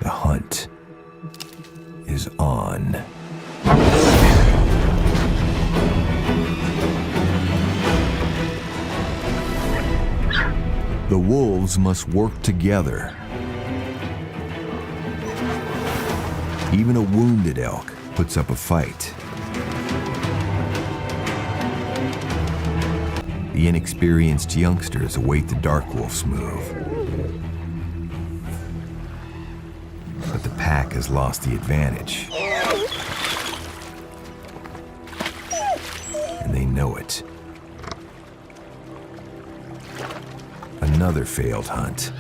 The hunt is on. The wolves must work together. Even a wounded elk puts up a fight. The inexperienced youngsters await the dark wolf's move. But the pack has lost the advantage. And they know it. Another failed hunt.